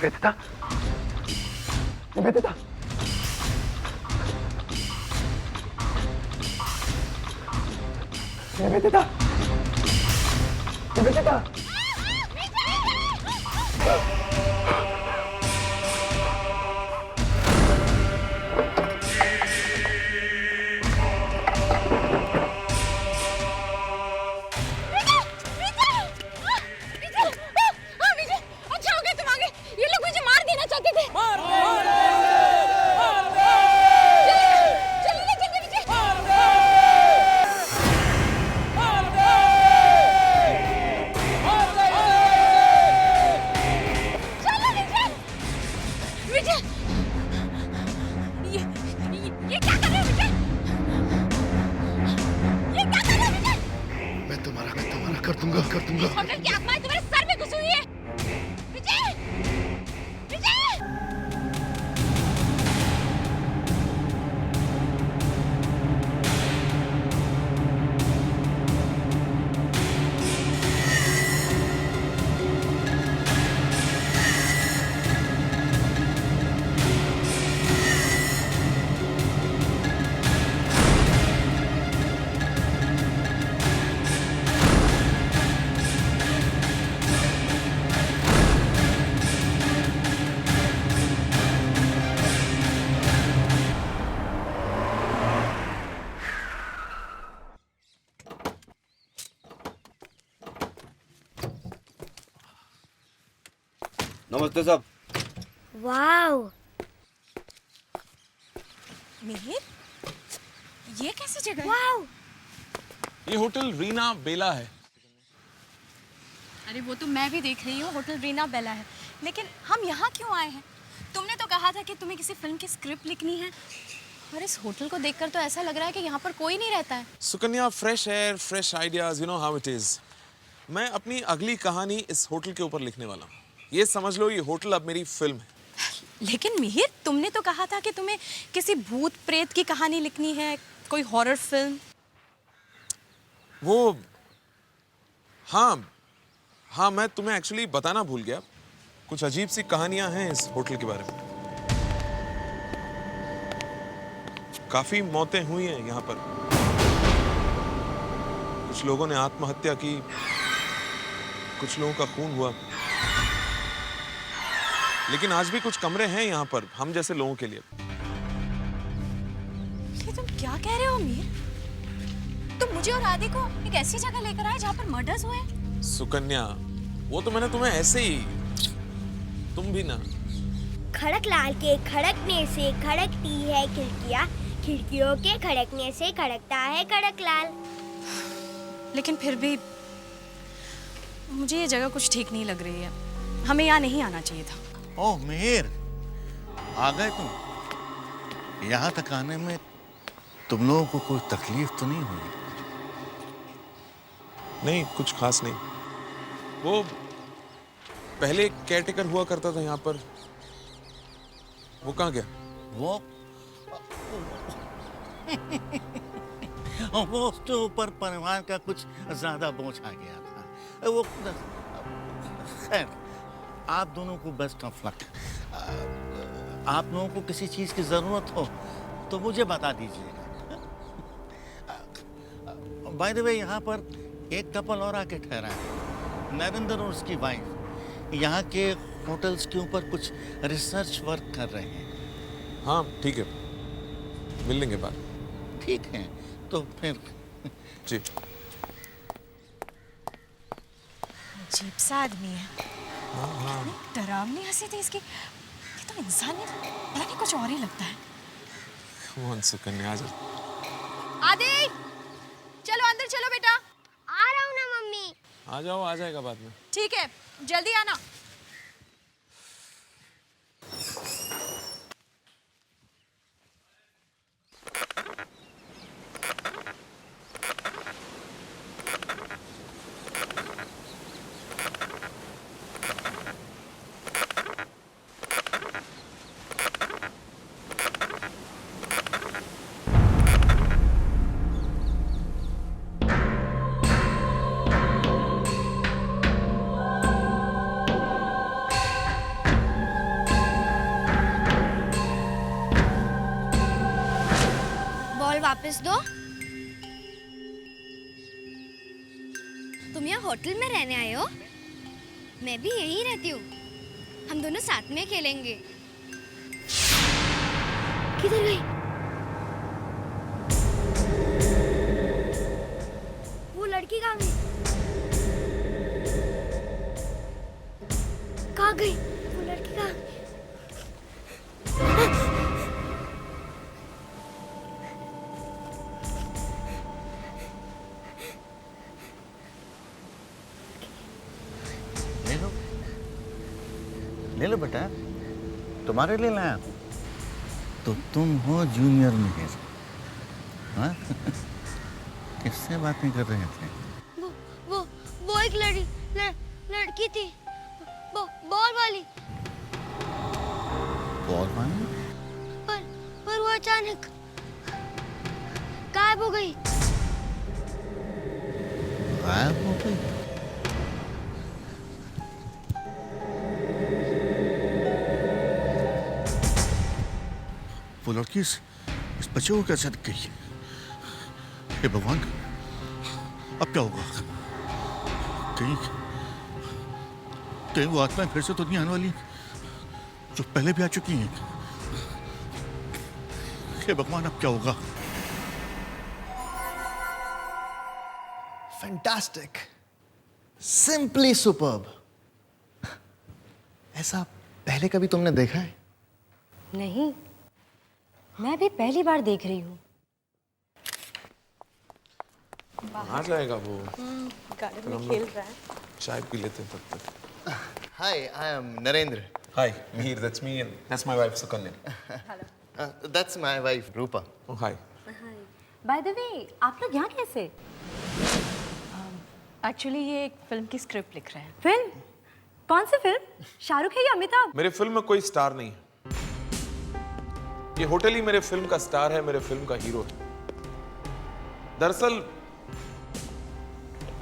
निवेदिता, निवेदिता, निवेदिता, निवेदिता। कर दूंगा होटल की आत्मा तुम्हारे सर में घुसी हुई है। विजय! विजय! नमस्ते साहब। वाओ, मिहिर, ये कैसी जगह है? वाओ। ये होटल रीना बेला है। अरे वो तो मैं भी देख रही हूँ, होटल रीना बेला है, लेकिन हम यहाँ क्यों आए हैं? तुमने तो कहा था कि तुम्हें किसी फिल्म की स्क्रिप्ट लिखनी है, और इस होटल को देखकर तो ऐसा लग रहा है कि यहाँ पर कोई नहीं रहता है। Sukanya, fresh air, fresh ideas, you know how it is. मैं अपनी अगली कहानी इस होटल के ऊपर लिखने वाला हूँ। ये समझ लो, ये होटल अब मेरी फिल्म है। लेकिन मिहिर, तुमने तो कहा था कि तुम्हें किसी भूत प्रेत की कहानी लिखनी है, कोई हॉरर फिल्म। वो हाँ, मैं तुम्हें एक्चुअली बताना भूल गया। कुछ अजीब सी कहानियां हैं इस होटल के बारे में। काफी मौतें हुई हैं यहाँ पर। कुछ लोगों ने आत्महत्या की, कुछ लोगों का खून हुआ। लेकिन आज भी कुछ कमरे हैं यहाँ पर हम जैसे लोगों के लिए। ये तुम क्या कह रहे हो मिहिर? तुम मुझे और आदि को एक ऐसी जगह लेकर आए जहाँ पर मर्डर्स हुए। सुकन्या, वो तो मैंने तुम्हें ऐसे ही, तुम भी ना। खड़कलाल के खड़कने से खड़कती है खिड़कियाँ, खिड़कियों के खड़कने से खड़कता है खड़कलाल। लेकिन फिर भी मुझे ये जगह कुछ ठीक नहीं लग रही है। हमें यहाँ नहीं आना चाहिए था। ओह मिहिर, आ गए तुम। यहाँ तक आने में तुम लोगों को कोई तकलीफ तो नहीं हुई? नहीं, कुछ खास नहीं। वो पहले केयरटेकर हुआ करता था यहाँ पर, वो कहाँ गया? वो उसके ऊपर परिवार का कुछ ज्यादा बोझ आ गया था। वो खैर, आप दोनों को बेस्ट ऑफ लक। आप लोगों को किसी चीज की जरूरत हो तो मुझे बता दीजिएगा। बाय द वे, यहाँ पर एक कपल और आके ठहरा है, नरेंद्र और उसकी वाइफ। यहाँ के होटल्स के ऊपर कुछ रिसर्च वर्क कर रहे हैं। हाँ ठीक है, मिल लेंगे बात। ठीक है, तो फिर जी। अजीब सा आदमी है। डरावनी हंसी थी इसकी। ये तो इंसान नहीं, पता नहीं कुछ और ही लगता है। कौन सुकन्या, आ जा। आदि, चलो अंदर चलो बेटा। आ रहा हूँ ना मम्मी। आ जाओ, आ जाएगा बाद में। ठीक है, जल्दी आना। वापस दो। तुम यहाँ होटल में रहने आए हो? मैं भी यहीं रहती हूँ। हम दोनों साथ में खेलेंगे। किधर गई? वो लड़की कहाँ गई? कहाँ गई वो लड़की? कहाँ? ले लो, ले लो बेटा, तुम्हारे लिए लाया। तो तुम हो जूनियर मिहिर, हाँ? किससे बातें कर रहे थे? वो एक लड़की थी, बॉल वाली। बॉल मानी? पर वो अचानक गायब हो गई। गायब हो गई? वो लड़की इस बच्चे को कैसे दिख गई? हे भगवान, अब क्या होगा? कहीं कहीं वो आत्माएं फिर से तो नहीं आने वाली जो पहले भी आ चुकी हैं? हे भगवान, अब क्या होगा? Fantastic, simply superb. ऐसा पहले कभी तुमने देखा है? नहीं, मैं भी पहली बार देख रही हूँ। आ जाएगा वो। गार्डन में खेल रहा है। चाय पी लेते हैं तब तक। Hi, I am Narendra. Hi, Mihir, that's me and that's my wife Sukanya. That's my wife Rupa. Oh, hi. By the way, आप लोग यहाँ कैसे? एक्चुअली ये एक फिल्म की स्क्रिप्ट लिख रहे हैं। फिल्म? कौन सी फिल्म? शाहरुख है या अमिताभ? मेरे फिल्म में कोई स्टार नहीं है। ये होटल ही मेरे फिल्म का स्टार है, मेरे फिल्म का हीरो है। दरअसल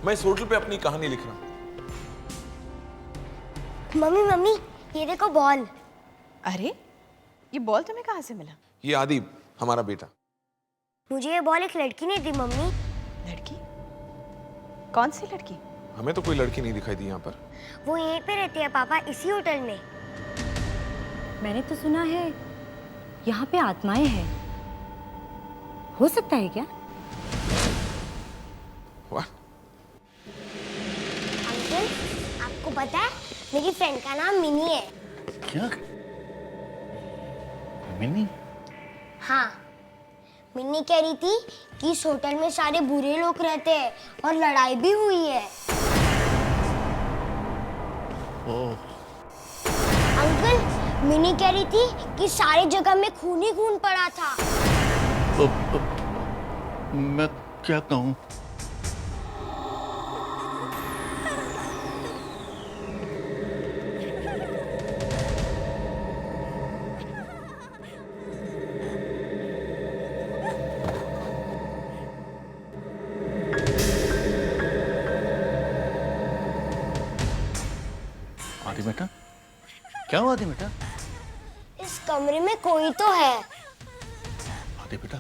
मैं इस होटल पे अपनी कहानी लिख रहा हूँ। मम्मी, ये देखो बॉल। अरे, ये बॉल तुम्हें कहाँ से मिला? ये आदिब, हमारा बेटा। मुझे ये बॉल एक लड़की ने दी मम्मी। लड़की? कौन सी लड़की? हमें तो कोई लड़की नहीं दिखाई दी यहाँ पर। वो यहीं पे रहती है पापा, इसी होटल में। मैंने तो सुना है यहाँ पे आत्माएं हैं। हो सकता है क्या? वाह, अंकल, आपको पता है मेरी फ्रेंड का नाम मिनी है। क्या? मिनी? हाँ, मिन्नी कह रही थी कि इस होटल में सारे बुरे लोग रहते हैं और लड़ाई भी हुई है। ओह, अंकल, मिनी कह रही थी कि सारी जगह में खून ही खून पड़ा था। मैं क्या कहूँ? आदि बेटा, क्या हुआ आदि बेटा? इस कमरे में कोई तो है। आदि बेटा,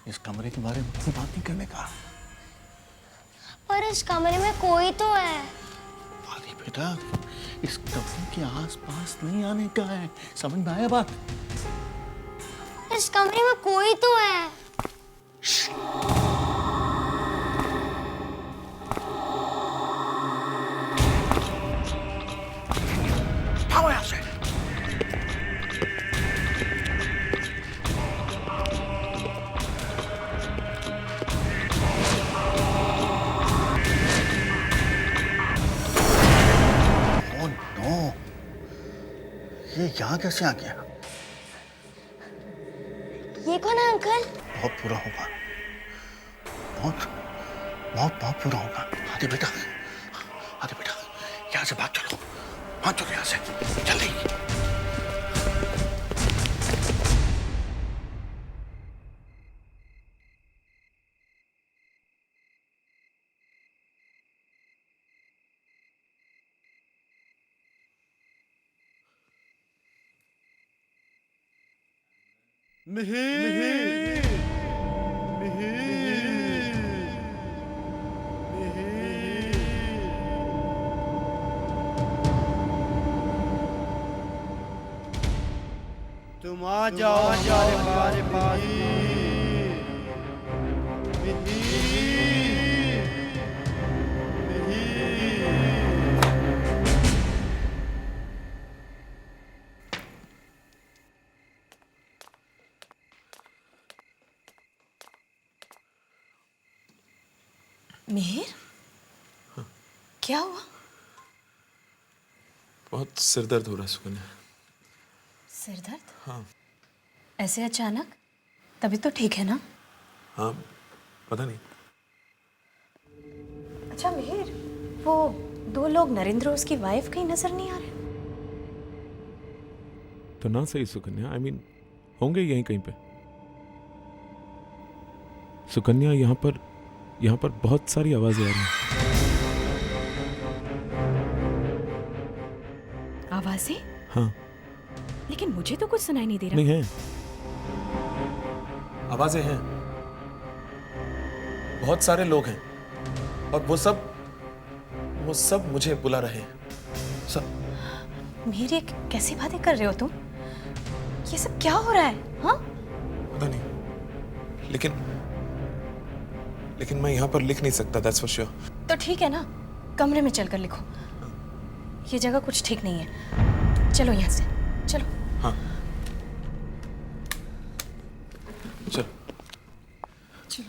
इस कमरे के बारे में बात नहीं करने का। पर इस कमरे में कोई तो है। आदि बेटा, इस कमरे के आसपास नहीं आने का है। समझ में आया बात? इस कमरे में कोई तो है। भागो यहाँ से। ओह नो, ये यहाँ कैसे आ गया? ये कौन है अंकल? बहुत बुरा होगा, बहुत बहुत बहुत बुरा होगा। आदि बेटा, आदि बेटा, यहाँ से भाग चलो, भाग चलो यहाँ से, जल्दी। तुम आ जाओ हमारे पास। मिहिर, क्या हुआ? बहुत सिर दर्द हो रहा है सुकन्या। सिर दर्द? हाँ। ऐसे अचानक? तभी तो ठीक है ना? हाँ, पता नहीं। अच्छा मिहिर, वो 2 लोग नरेंद्र और उसकी वाइफ कहीं नजर नहीं आ रहे? तो ना सही सुकन्या, आई मीन होंगे यहीं कहीं पे। सुकन्या, यहाँ पर बहुत सारी आवाजें आ रही हैं। आवाजें? हाँ। लेकिन मुझे तो कुछ सुनाई नहीं दे रहा। नहीं है, आवाजें हैं, बहुत सारे लोग हैं और वो सब मुझे बुला रहे हैं, सब। मिहिर, ये कैसी बातें कर रहे हो तुम? ये सब क्या हो रहा है? हाँ? पता नहीं, लेकिन मैं यहाँ पर लिख नहीं सकता, दैट्स फॉर श्योर। तो ठीक है ना, कमरे में चलकर लिखो। ये जगह कुछ ठीक नहीं है। चलो यहाँ से, चलो। हाँ, चलो। चलो।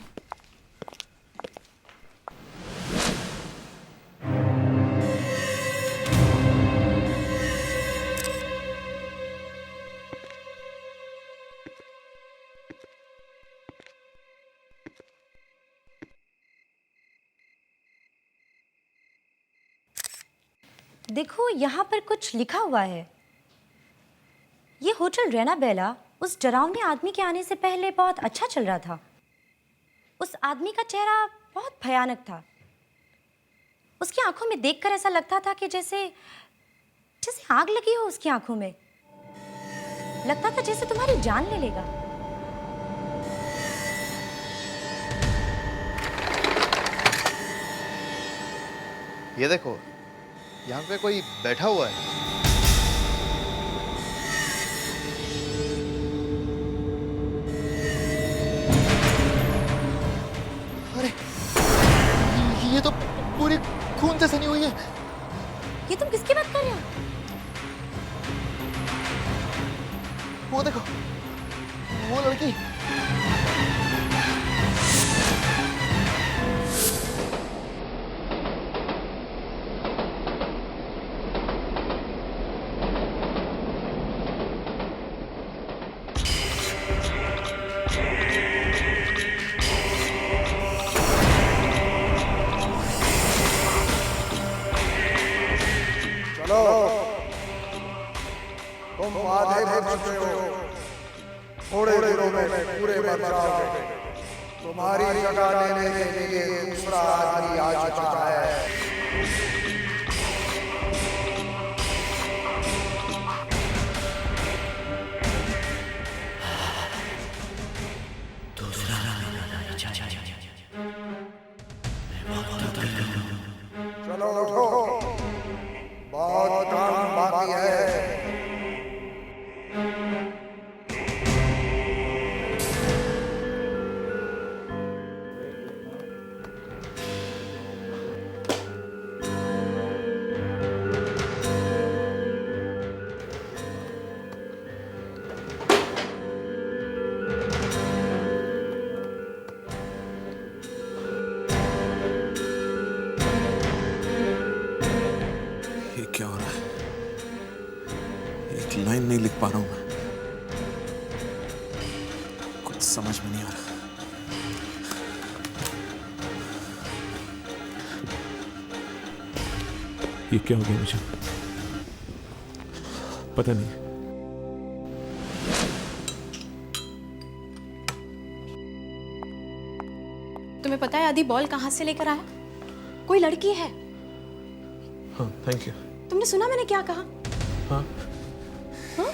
देखो, यहाँ पर कुछ लिखा हुआ है। ये होटल रैना बेला उस डरावने आदमी के आने से पहले बहुत अच्छा चल रहा था। उस आदमी का चेहरा बहुत भयानक था। उसकी आंखों में देखकर ऐसा लगता था कि जैसे आग लगी हो उसकी आंखों में। लगता था जैसे तुम्हारी जान ले लेगा। ये देखो, यहाँ पे कोई बैठा हुआ है। अरे, ये तो पूरी खून से सनी हुई है। ये तुम किसकी बात कर रहे हो? वो देखो, वो लड़की। तुम आधे मर चुके हो, थोड़े दिनों में पूरे मर जाओगे। तुम्हारी जगह लेने के लिए दूसरा आदमी आ चुका है। चलो उठो, बहुत काम बाकी है। ये क्या हो रहा है? एक लाइन नहीं लिख पा रहा हूं मैं। कुछ समझ में नहीं आ रहा। ये क्या हो गया मुझे? पता नहीं। तुम्हें पता है आदि बॉल कहाँ से लेकर आया? कोई लड़की है। हाँ, थैंक यू। तुमने सुना मैंने क्या कहा? हाँ। हाँ?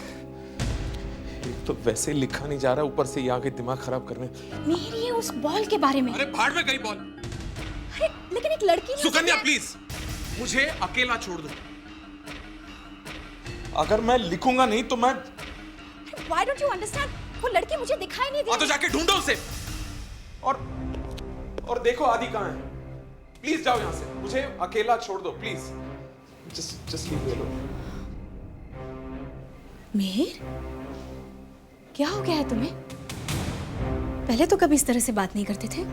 तो वैसे लिखा नहीं जा रहा, ऊपर से ये आके दिमाग खराब करने। मिहिर, ये उस बॉल के बारे में। अरे भाड़ में गई बॉल। अरे लेकिन एक लड़की ने सुकन्या प्लीज मुझे अकेला छोड़ दो। अगर मैं लिखूंगा नहीं तो मैं Why don't you understand? वो लड़की मुझे दिखाई नहीं दी। तो जाके ढूंढो उसे। और देखो आदि कहाँ है। प्लीज जाओ यहाँ से, मुझे अकेला छोड़ दो please. Just leave me alone. Mihir, क्या हो गया है तुम्हें? पहले तो कभी इस तरह से बात नहीं करते थे।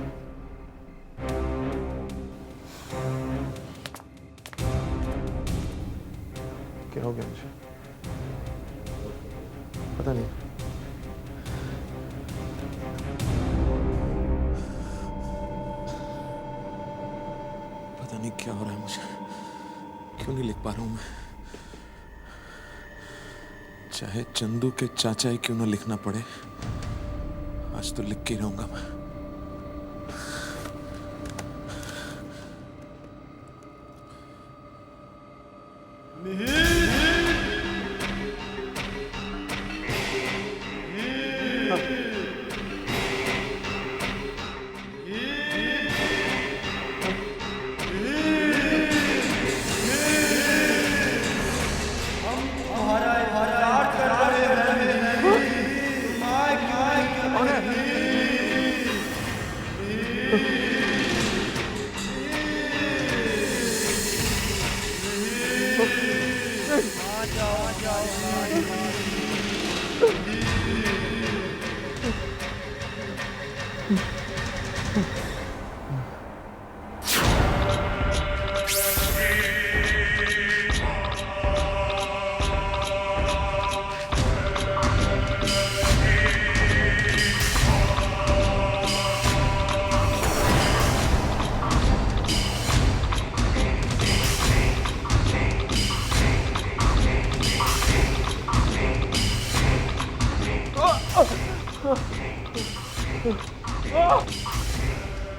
क्या हो गया मुझे? पता नहीं। पता नहीं क्या हो रहा है मुझे, क्यों नहीं लिख पा रहा हूं मैं। चाहे चंदू के चाचा ही क्यों ना लिखना पड़े, आज तो लिख के ही रहूंगा मैं।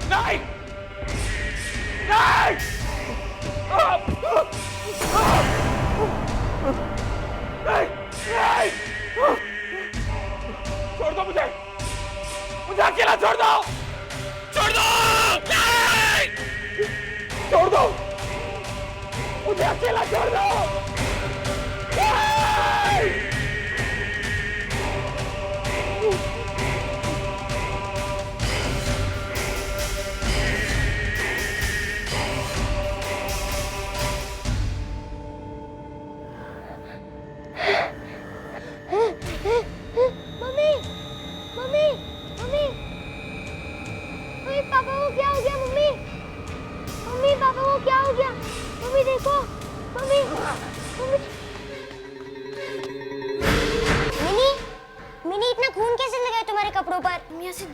नहीं! नहीं! नहीं! छोड़ दो मुझे! मुझे अकेला छोड़ दो! छोड़ दो! नहीं! छोड़ दो! मुझे अकेला छोड़ दो! नहीं!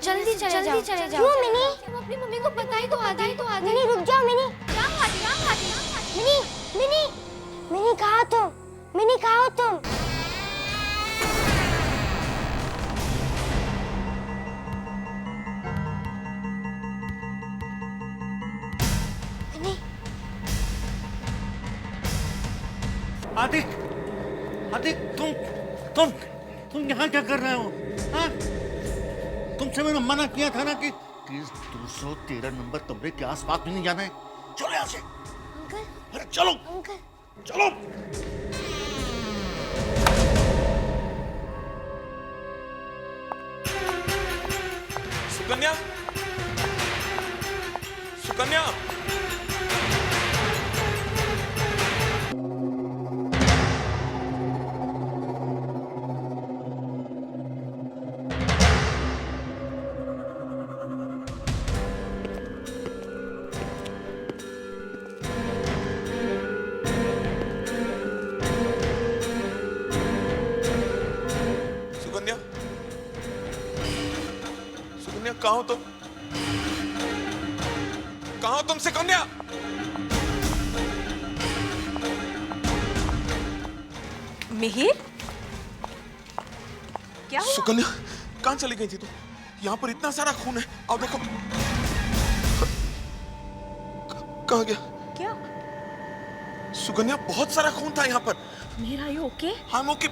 जल्दी चले जाओ। क्यों मिनी? अपनी मम्मी को बताई तो आधा ही तो आधा। मिनी रुक जाओ मिनी। क्या मिनी मिनी मिनी कहाँ तुम? मिनी कहाँ हो तुम? मिनी आदिक, आदिक तुम यहाँ क्या कर रहे हो? हाँ? तुमसे मैंने मना किया था ना कि 213 नंबर कमरे के आसपास भी नहीं जाना है। चलो यहाँ से। अंकल, अरे चलो अंकल। चलो। सुकन्या, सुकन्या। कहाँ हो तुम? कहाँ हो तुम सुकन्या? मिहिर, क्या हुआ? सुकन्या कहाँ चली गई थी तुम? यहाँ पर इतना सारा खून है, आओ देखो। कहाँ गया? क्या? सुकन्या बहुत सारा खून था यहाँ पर। मेरा यू ओके? हाँ ओके।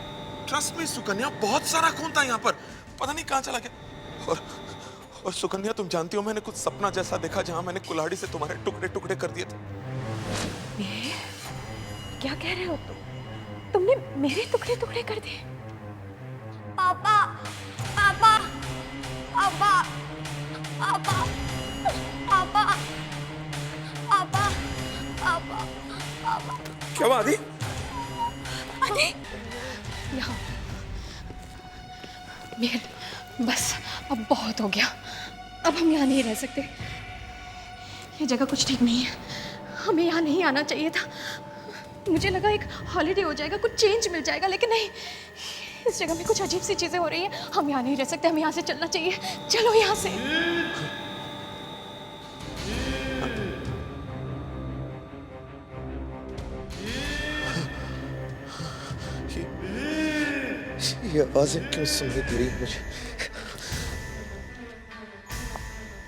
ट्रस्ट में सुकन्या, बहुत सारा खून था यहाँ पर, पता नहीं कहाँ चला गया। और सुकन्या, तुम जानती हो मैंने कुछ सपना जैसा देखा जहां मैंने कुल्हाड़ी से तुम्हारे टुकड़े टुकड़े कर दिए थे। क्या कह रहे हो तुम? तुमने मेरे टुकड़े टुकड़े कर दिए? पापा पापा पापा पापा पापा पापा पापा पापा। क्या हुआ आदि? आदि यहाँ मेहर, बस अब बहुत हो गया। अब हम यहाँ नहीं रह सकते। ये जगह कुछ ठीक नहीं है। हमें यहाँ नहीं आना चाहिए था। मुझे लगा एक हॉलिडे हो जाएगा, कुछ चेंज मिल जाएगा, लेकिन नहीं, इस जगह में कुछ अजीब सी चीजें हो रही हैं। हम यहाँ नहीं रह सकते, हमें यहाँ से चलना चाहिए। चलो यहाँ से। ये आवाजें क्यों सुनने दे रही है मुझे?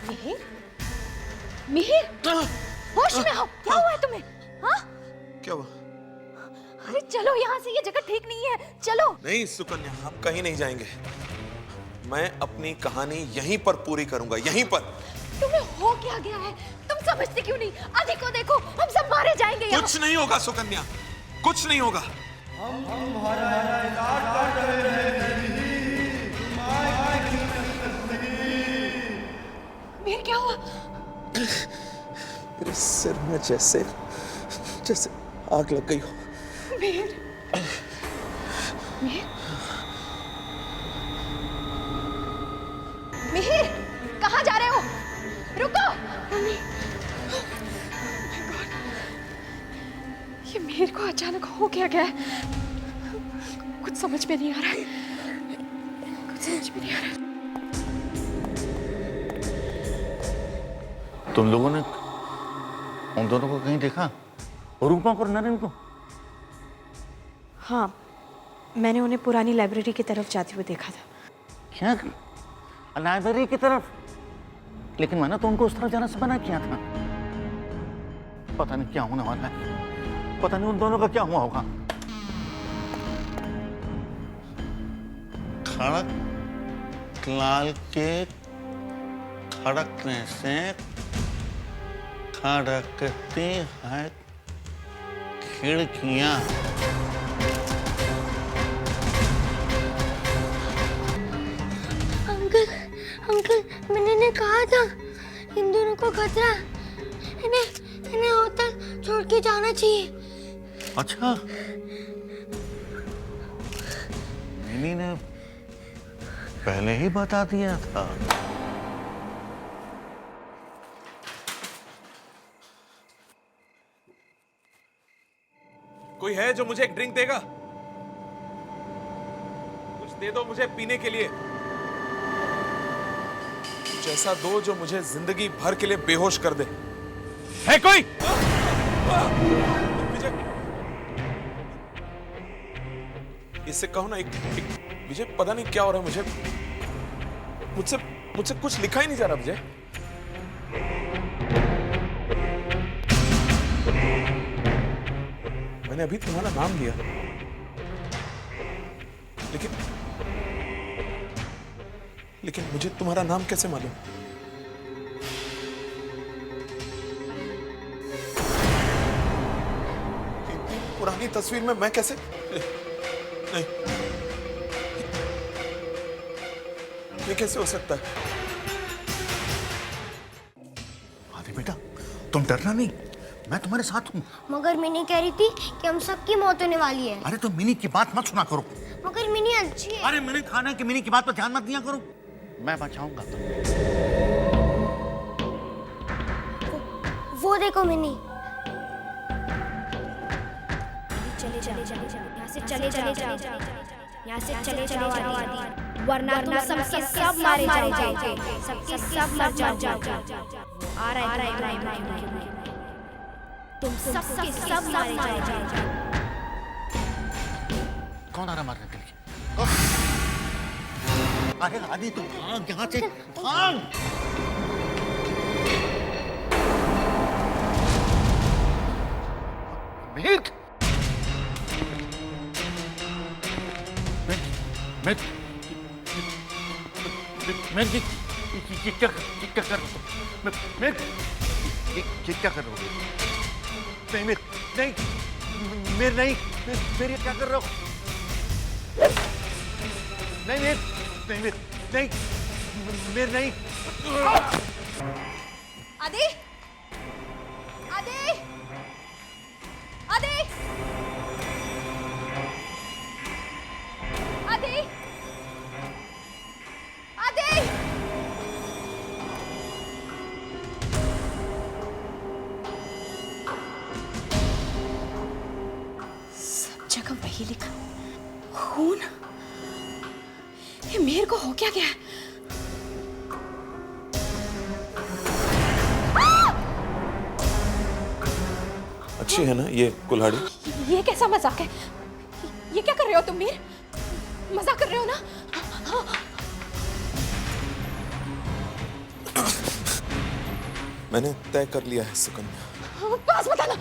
मिहिर, मिहिर, होश में आओ। क्या हुआ है तुम्हें? हाँ? क्या हुआ? अरे चलो यहाँ से, ये जगह ठीक नहीं है। चलो। नहीं सुकन्या, हम कहीं नहीं जाएंगे। मैं अपनी कहानी यहीं पर पूरी करूंगा, यहीं पर। तुम्हें हो क्या गया है? तुम समझते क्यों नहीं? आदि को देखो, हम सब मारे जाएंगे यहाँ। कुछ नहीं होगा सुकन्या, कुछ नहीं होगा। मिहिर, क्या हुआ? मेरे सिर में जैसे जैसे आग लग गई हो। मिहिर, मिहिर, मिहिर, कहाँ जा रहे हो? रुको। मम्मी, ये मिहिर को अचानक हो क्या गया है? कुछ समझ में नहीं आ रहा है। कुछ समझ में नहीं आ रहा है। तुम लोगों ने उन दोनों को कहीं देखा? रूपा और नरेन को? हाँ, मैंने उन्हें पुरानी लाइब्रेरी की तरफ जाते हुए देखा था। क्या? लाइब्रेरी की तरफ? लेकिन मैंने तो उनको उस तरफ जाना से मना किया था। पता नहीं क्या होने वाला है, पता नहीं उन दोनों का क्या हुआ होगा। खड़क लाल के खड़कने से खड़कती है खिड़कियां। अंकल, मैंने कहा था इन दोनों को खतरा। इन्हें होटल छोड़ के जाना चाहिए। अच्छा, मिनी ने पहले ही बता दिया था। कोई है जो मुझे एक ड्रिंक देगा? कुछ दे दो मुझे पीने के लिए। कुछ ऐसा दो जो मुझे जिंदगी भर के लिए बेहोश कर दे। है कोई? विजय, इससे कहो ना, एक विजय, पता नहीं क्या हो रहा है मुझे। मुझसे कुछ लिखा ही नहीं जा रहा विजय। मैंने अभी तुम्हारा नाम लिया, लेकिन मुझे तुम्हारा नाम कैसे मालूम? इतनी पुरानी तस्वीर में मैं कैसे? नहीं, ये कैसे हो सकता है? आदि बेटा, तुम डरना नहीं, मैं तुम्हारे साथ हूँ। मगर मिनी कह रही थी कि हम सबकी मौत होने वाली है। अरे तो मिनी की बात मत सुना करो। मगर मिनी अच्छी है। अरे मैंने कहा ना कि मिनी की बात पर ध्यान मत दिया करो। मैं बचाऊंगा। वो देखो मिनी। चले जाओ यहाँ से चले जाओ आदि, वरना तुम सबके सब मारे जाओगे। सबके सब मर जाओगे। आ रहा है तुम सबके सब मारे जाओगे। कौन आ रहा मारने के लिए? कौन? अरे आदि तुम भाग यहाँ से, भाग। मिहिर, मैं क्या कर रहा हूँ? मैं क्या कर रहा हूँ? नहीं मेरे क्या कर रहा हूँ? नहीं मेरे नहीं। आदि आदि आदि आदि आदि सब जगह वही लिखा, खून। ये मेरे को हो क्या गया? अच्छी है ना ये कुल्हाड़ी? ये कैसा मजाक है? ये क्या कर रहे हो तुम मीर? मजाक कर रहे हो ना? मैंने तय कर लिया है सुकन्या। पास मत आना।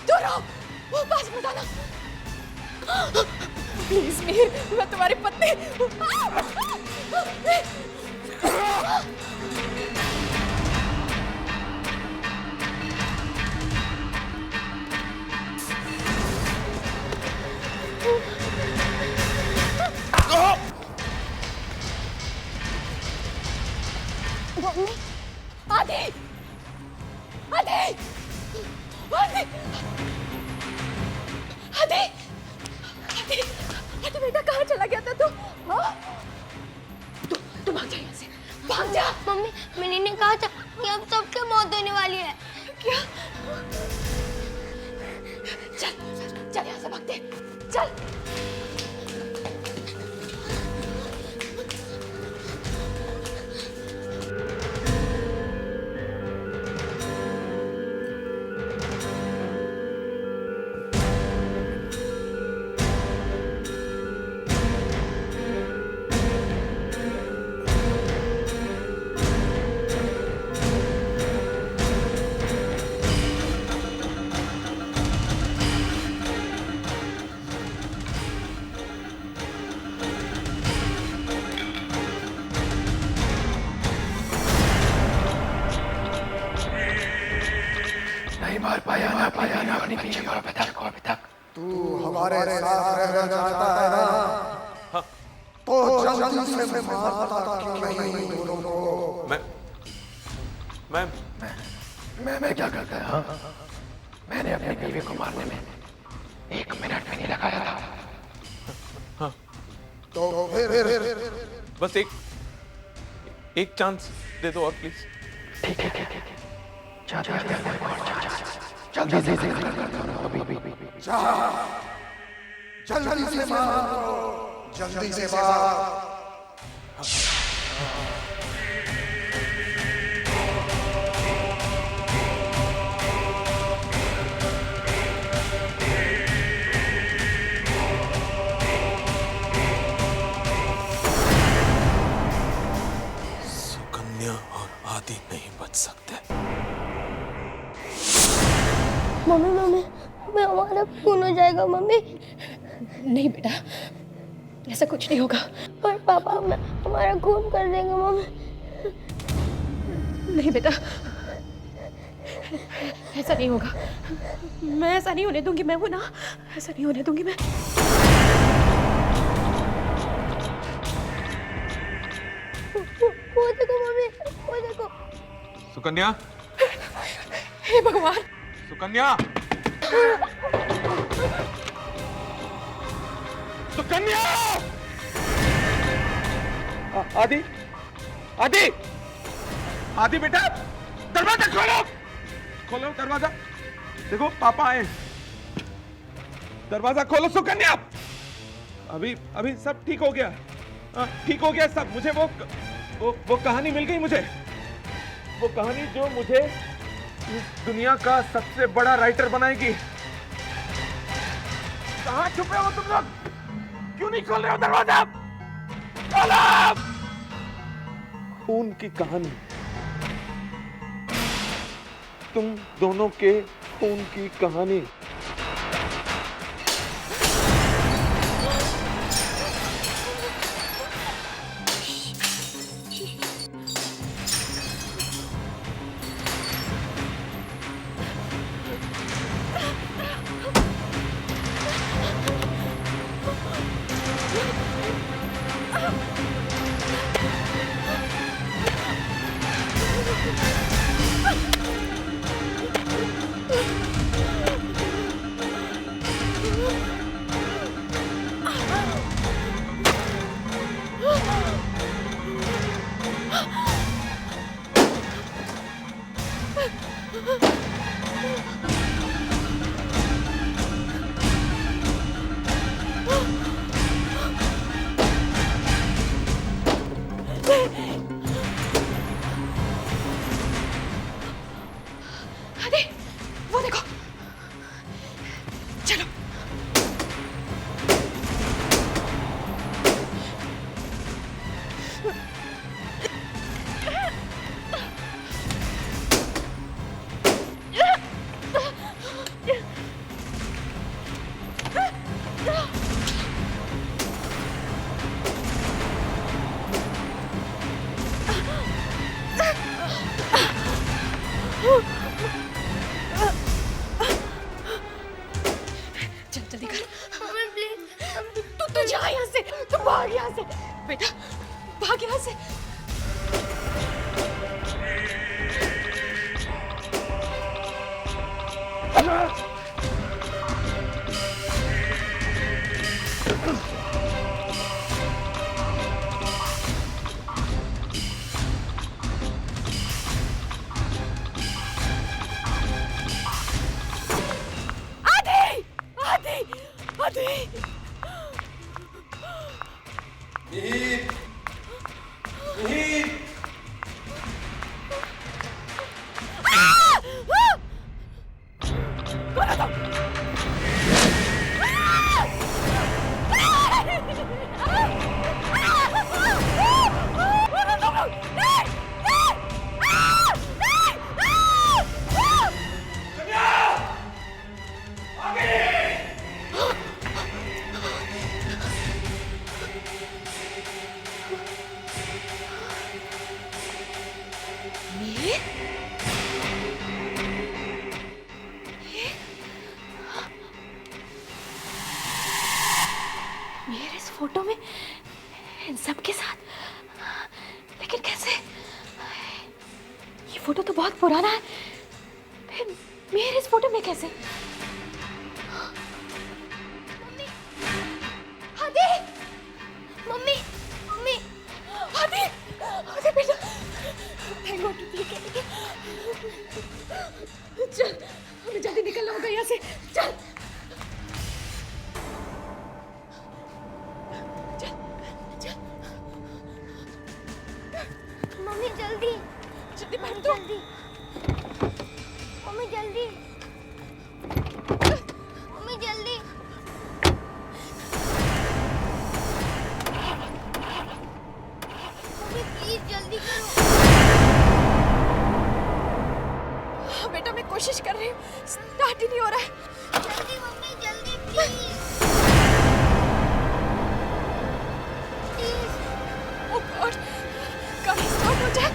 दूर रहो, पास मत आना। प्लीज मीर, मैं तुम्हारी पत्नी। मम्मी, आदि, आदि, आदि, आदि, आदि, आदि बेटा कहाँ चला गया था तू? हाँ? तू भाग जा यहाँ से, भाग जा। मम्मी, मैंने ने कहा था कि अब सबके मौत होने वाली है। क्या? चल, चल यहाँ से भागते, चल। तू हमारे साथ रहना चाहता है ना? तो जल्दी से मारता क्यों नहीं दोनों को? मैं क्या कर गया? हाँ? मैंने अपनी बीवी को मारने में 1 मिनट भी नहीं लगाया था। तो फिर बस एक चांस दे दो और प्लीज। ठीक है। जल्दी से जल्दी से मार, जल्दी से मार। सुकन्या और आदि नहीं बच सकते। मम्मी, हमारा खून हो जाएगा मम्मी। नहीं बेटा, ऐसा कुछ नहीं होगा। और पापा हमारा खून कर देंगे मम्मी। नहीं बेटा, ऐसा नहीं होगा। मैं ऐसा नहीं होने दूंगी, मैं हूं ना, ऐसा नहीं होने दूंगी मैं। वो देखो मम्मी, वो देखो। सुकन्या, हे भगवान। सुकन्या, सुकन्या! आदि, बेटा, दरवाजा खोलो दरवाजा। देखो पापा आए, दरवाजा खोलो सुकन्या। अभी सब ठीक हो गया, ठीक हो गया सब। मुझे वो कहानी मिल गई, मुझे वो कहानी जो मुझे इस दुनिया का सबसे बड़ा राइटर बनाएगी। कहाँ छुपे हो तुम लोग? क्यों नहीं खोल रहे हो दरवाजा? खोलो! खून की कहानी, तुम दोनों के खून की कहानी। अरे वो देखो, चलो। चल जल्दी कर। Mummy please. तू जा यहाँ से, तू भाग यहाँ से बेटा, भाग यहाँ से। आदि, आदि, आदि। मेरे इस फोटो में इन सब के साथ, लेकिन कैसे? ये फोटो तो बहुत पुराना है, फिर मेरे इस फोटो में कैसे? मम्मी, आदि, मम्मी, मम्मी, आदि, आदि बेटा, थैंक गॉड तू ठीक है। चल, हमें जल्दी निकलना होगा यहाँ से, चल। मम्मी जल्दी, जल्दी बैठ दो। जल्दी, मम्मी जल्दी, मम्मी जल्दी। मम्मी प्लीज जल्दी करो। हाँ बेटा, मैं कोशिश कर रही हूँ, स्टार्ट ही नहीं हो रहा है। जल्दी मम्मी जल्दी प्लीज, प्लीज। ओ गॉड, गाड़ी स्टार्ट हो जाए।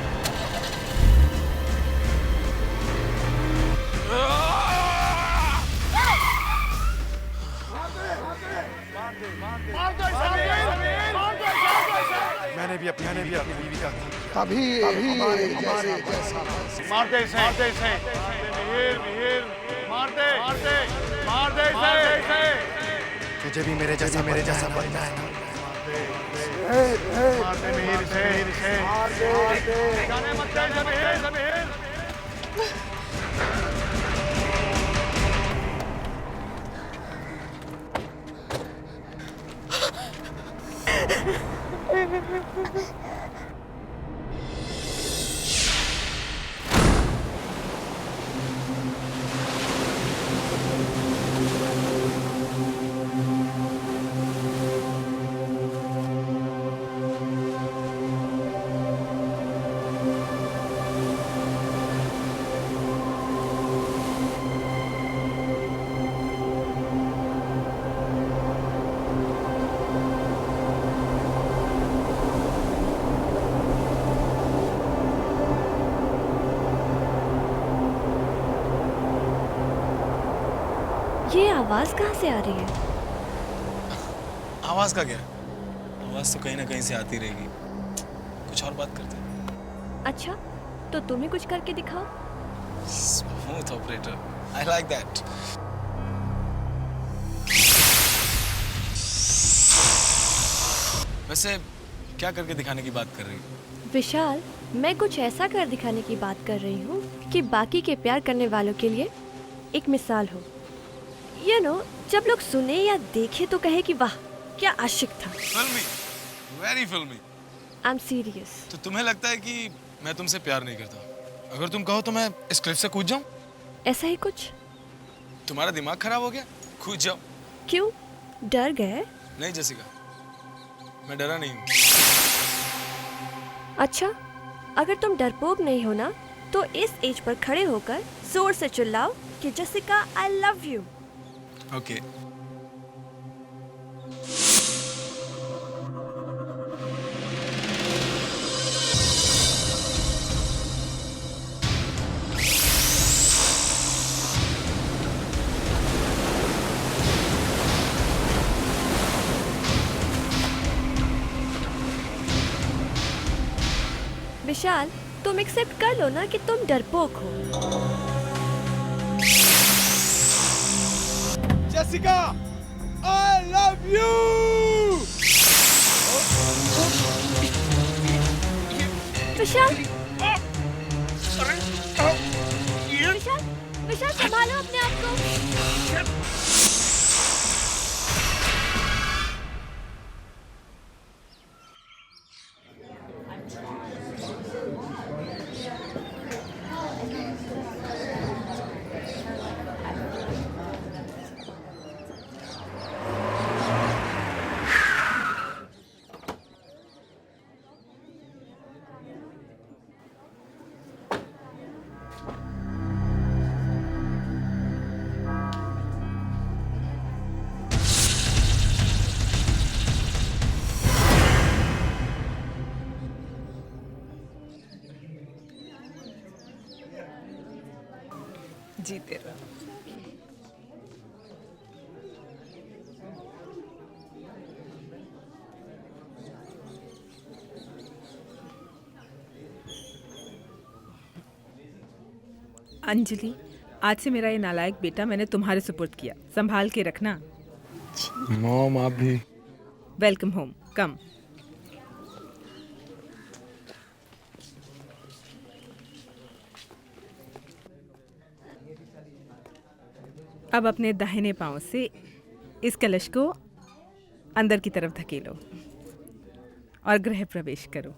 मैंने भी अपनी बीवी का तभी हमारे जैसा मारते इसे, मारते इसे। तुझे भी मेरे जैसा बनना है। मारते मिहिर इसे। जाने मत दे मिहिर। आवाज कहाँ से आ रही है? आवाज का क्या? आवाज तो कहीं ना कहीं से आती रहेगी। कुछ और बात करते हैं। अच्छा, तो तुम ही कुछ करके दिखाओ। Smooth operator, I like that. वैसे क्या करके दिखाने की बात कर रही हो? विशाल, मैं कुछ ऐसा कर दिखाने की बात कर रही हूँ कि बाकी के प्यार करने वालों के लिए एक मिसाल हो। You know, जब लोग सुने या देखे तो कहे कि वाह क्या आशिक था। फिल्मी, वेरी फिल्मी। I am serious. तो तुम्हें लगता है कि मैं तुमसे प्यार नहीं करता? अगर तुम कहो तो मैं इस क्लिफ से कूद जाऊं? ऐसा ही कुछ। तुम्हारा दिमाग खराब हो गया? कूद जाओ। क्यों, डर गए? नहीं जेसिका, मैं डरा नहीं हूँ। अच्छा, अगर तुम डरपोक नहीं हो ना, तो इस एज पर खड़े होकर जोर से चिल्लाओ कि Jessica I love you. Okay. Vishal, तुम एक्सेप्ट कर लो ना कि तुम डरपोक हो। Jessica, I love you! Vishal, Vishal, Vishal संभालो अपने आप को। जीते रहो। अंजलि, आज से मेरा ये नालायक बेटा मैंने तुम्हारे सुपुर्द किया, संभाल के रखना। मॉम, आप भी। वेलकम होम, कम। अब अपने दाहिने पांव से इस कलश को अंदर की तरफ धकेलो और गृह प्रवेश करो।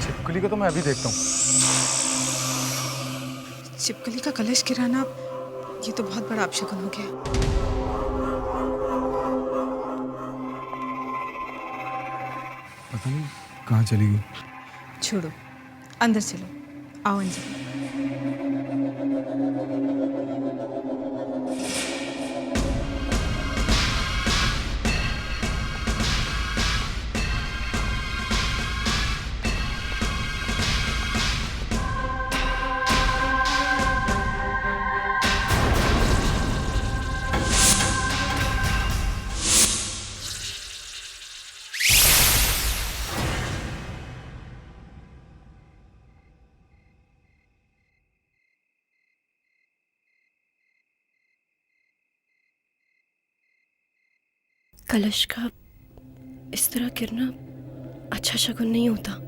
छिपकली को तो मैं अभी देखता हूँ। छिपकली का कलश गिराना, ये तो बहुत बड़ा अपशकुन हो गया। पता नहीं कहाँ चली गई। छोड़ो, अंदर चलो। आओ अंजलि। कलश का इस तरह गिरना अच्छा शगुन नहीं होता।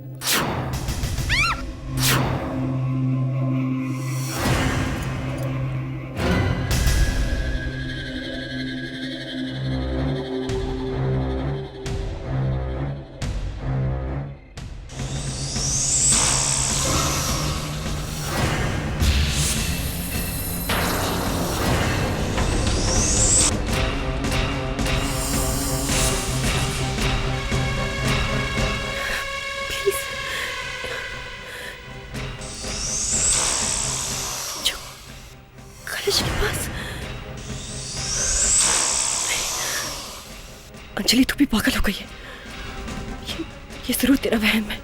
अंजलि, तू भी पागल हो गई है। ये जरूर तेरा वहम है।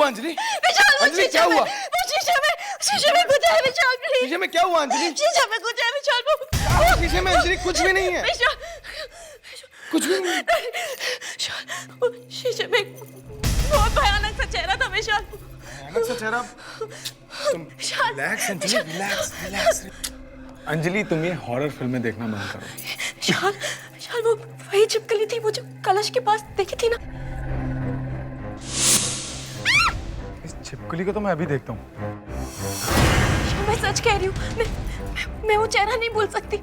हुआ अंजलि? अंजलि क्या हुआ? शीशे में कुछ है विशाल, प्लीज। शीशे में क्या हुआ अंजलि? शीशे में कुछ है विशाल। शीशे में अंजलि कुछ भी नहीं है। कुछ भी नहीं। शीशे में बहुत भयानक सा चेहरा था विशाल। भयानक सा चेहरा? Relax Anjali, relax relax. Anjali तुम ये हॉरर फिल्में देखना बंद करो। विशाल वो वही छिपकली थी, वो जो कलश के पास देखी थी ना। इस छिपकली को तो मैं अभी देखता हूँ। मैं सच कह रही हूँ, मैं वो चेहरा नहीं भूल सकती।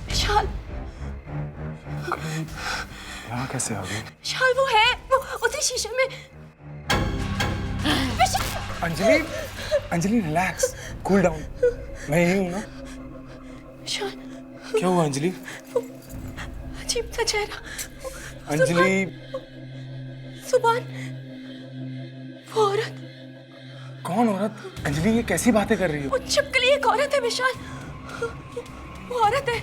विशाल यहाँ कैसे आ गई? विशाल वो है, वो उसी शीशे में। Anjali, Anjali relax, cool down. मैं यही हूँ ना। विशाल क्या हुआ अंजलि? अजीब सा चेहरा। अंजलि सुभान, वो औरत। कौन औरत? अंजलि ये कैसी बातें कर रही हो? वो छिपकली एक औरत है विशाल, वो औरत है।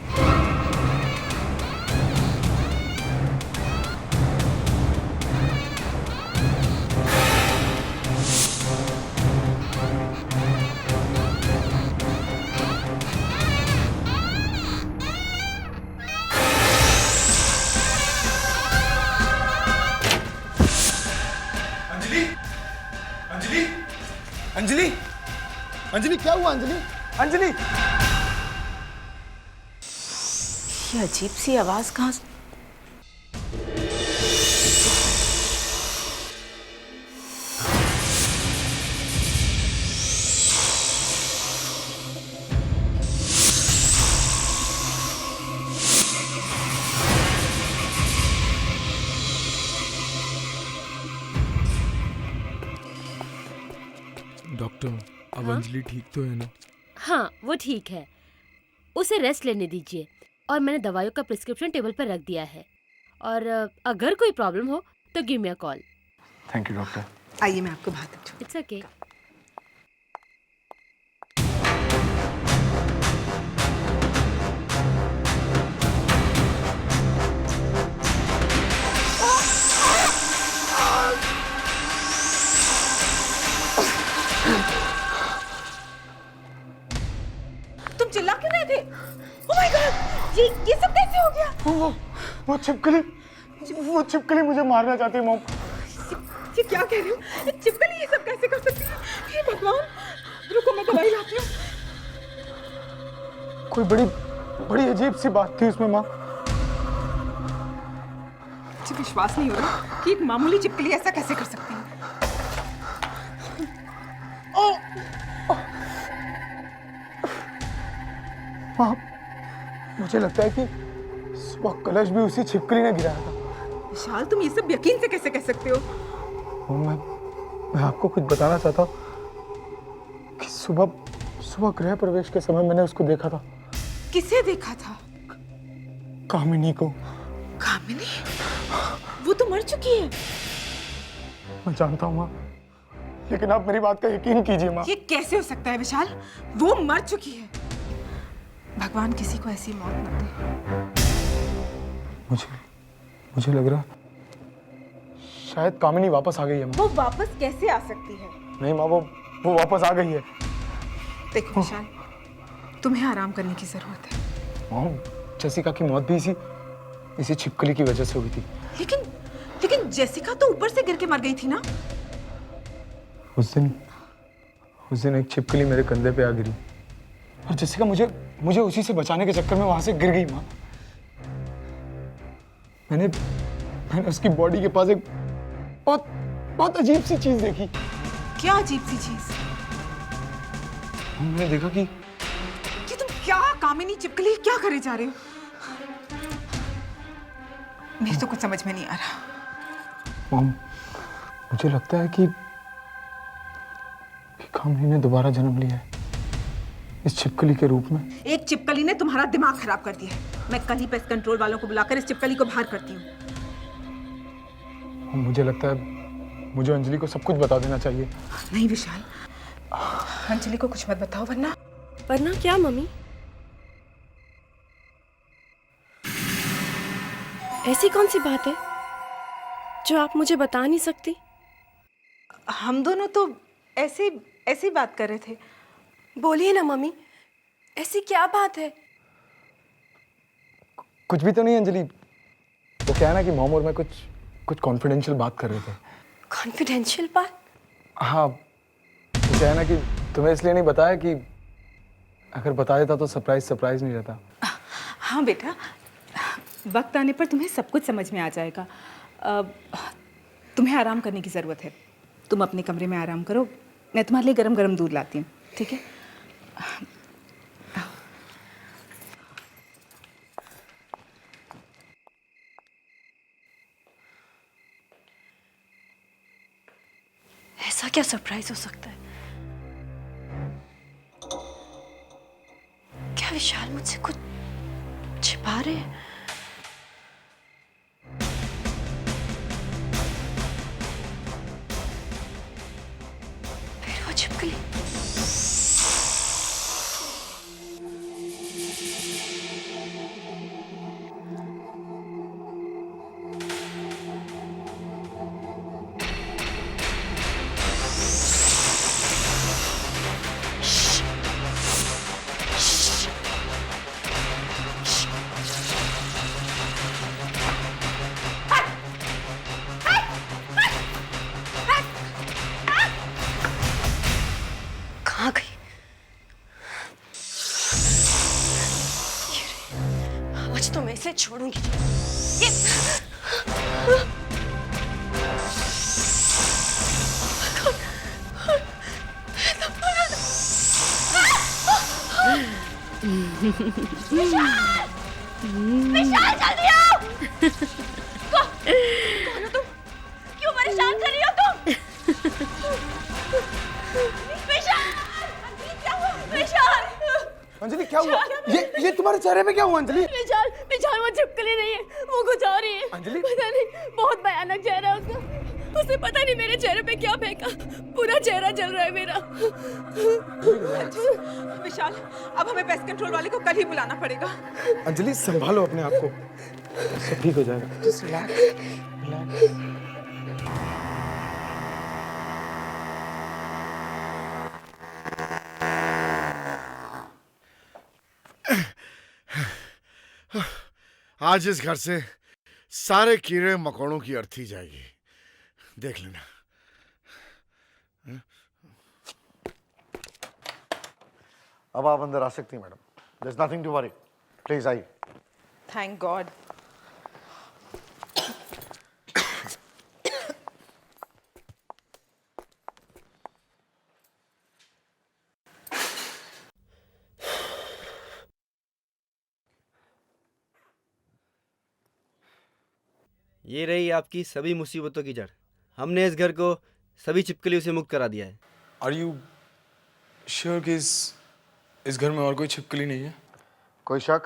अंजलि, अंजलि क्या हुआ अंजलि? अंजलि ये अजीब सी आवाज कहाँ से? डॉक्टर, अब अंजलि ठीक तो है ना? हाँ वो ठीक है, उसे रेस्ट लेने दीजिए और मैंने दवाइयों का प्रिस्क्रिप्शन टेबल पर रख दिया है और अगर कोई प्रॉब्लम हो तो give me a call. Thank you doctor. आइए मैं आपको बाहर तक छोड़। It's okay. तुम चिल्ला क्यों रहे थे? ओह माय गॉड, ये सब कैसे हो गया? वो छिपकली मुझे मारना चाहती है मॉम। ये क्या कह रही हो? छिपकली ये सब कैसे कर सकती है? हे भगवान, रुको मैं दवाई लाती हूँ। कोई बड़ी अजीब सी बात थी उसमें माँ। मुझे विश्वास नहीं हो रहा कि एक मामूली छिपकली ऐसा कैसे कर सकती है। माँ, मुझे लगता है कि सुबह कलश भी उसी छिपकली ने गिराया था। विशाल तुम ये सब यकीन से कैसे कह सकते हो? मैं आपको कुछ बताना चाहता हूँ कि सुबह गृह प्रवेश के समय मैंने उसको देखा था। किसे देखा था? कामिनी को। कामिनी? वो तो मर चुकी है। मैं जानता हूँ माँ, लेकिन आप मेरी बात का यकीन कीजिए माँ। ये कैसे हो सकता है विशाल? वो मर चुकी है। भगवान किसी को ऐसी मौत न दे। मुझे लग रहा शायद कामिनी वापस आ गई है माँ। वो वापस कैसे आ सकती है? नहीं माँ, वो वापस आ गई है। देखो विशाल, तुम्हें आराम करने की जरूरत है। माँ, जेसिका की मौत भी इसी छिपकली की वजह से हुई थी। लेकिन जेसिका तो ऊपर से गिर के मर गई थी ना? उस दिन एक छिपकली मेरे कंधे पे आ गिरी और जेसिका मुझे उसी से बचाने के चक्कर में वहां से गिर गई माँ। मैंने उसकी बॉडी के पास एक बहुत अजीब सी चीज देखी। क्या अजीब सी चीज? मैंने देखा कि तुम क्या कामिनी छिपकली क्या करे जा रहे हो? मेरे तो कुछ समझ में नहीं आ रहा। मॉम, मुझे लगता है कि कामिनी ने दोबारा जन्म लिया है इस छिपकली के रूप में। एक छिपकली ने तुम्हारा दिमाग खराब कर दिया है। मैं कल ही पेस्ट कंट्रोल वालों को बुलाकर इस छिपकली को बाहर करती हूँ। मुझे लगता है मुझे अंजलि को सब कुछ बता देना चाहिए। नहीं विशाल, अंजलि को कुछ मत बताओ वरना क्या मम्मी? ऐसी कौन सी बात है जो आप मुझे बता नहीं सकती? हम दोनों तो ऐसी बात कर रहे थे। बोलिए ना मम्मी, ऐसी क्या बात है? कुछ भी तो नहीं अंजलि। वो क्या है ना कि मॉम और मैं कुछ कॉन्फिडेंशियल बात कर रहे थे। कॉन्फिडेंशियल बात? हाँ, वो क्या है ना कि तुम्हें इसलिए नहीं बताया कि अगर बता देता तो सरप्राइज नहीं रहता। हाँ बेटा, वक्त आने पर तुम्हें सब कुछ समझ में आ जाएगा। तुम्हें आराम करने की ज़रूरत है। तुम अपने कमरे में आराम करो, मैं तुम्हारे लिए गरम गरम दूध लाती हूँ, ठीक है? ऐसा क्या सरप्राइज हो सकता है? क्या विशाल मुझसे कुछ छिपा रहे हैं? फिर वो छिपकली। कहाँ गई? आज तो मैं इसे छोड़ूंगी। विशाल जल्दी आओ! कौन हो तुम? क्यों परेशान कर रही हो तुम? विशाल! क्या हुआ? विशाल! अंजलि क्या हुआ? ये तुम्हारे चेहरे पे क्या हुआ अंजलि? विशाल वो छिपकली नहीं है, वो कुछ और ही है। अंजलि? पता नहीं, बहुत भयानक चेहरा है उसका। उसे पता नहीं मेरे चेहरे पे क्या फेंका, पूरा चेहरा जल रहा है मेरा। विशाल, अब हमें पेस्ट कंट्रोल वाले को कल ही बुलाना पड़ेगा। अंजलि संभालो अपने आप को, सब ठीक हो जाएगा। Just relax. आज इस घर से सारे कीड़े मकोड़ों की अर्थी जाएगी, देख लेना। अब आप अंदर आ सकती हैं madam. There's nothing to worry. Please आइए। Thank God. ये रही आपकी सभी मुसीबतों की जड़। हमने इस घर को सभी छिपकलियों से मुक्त करा दिया है। आर यू श्योर कि इस घर में और कोई छिपकली नहीं है? कोई शक?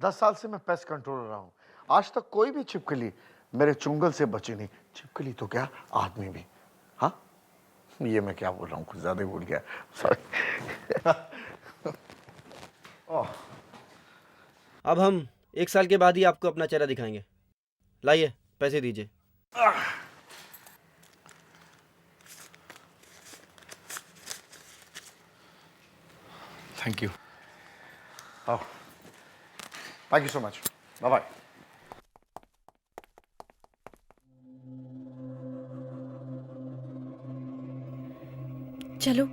10 साल से मैं पेस्ट कंट्रोलर रहा हूँ, आज तक कोई भी छिपकली मेरे चुंगल से बची नहीं। छिपकली तो क्या, आदमी भी। हाँ, ये मैं क्या बोल रहा हूँ, कुछ ज्यादा ही भूल गया, सॉरी। अब हम 1 साल के बाद ही आपको अपना चेहरा दिखाएंगे। लाइए, पैसे दीजिए। Thank you. Thank you so much. Bye bye. चलो।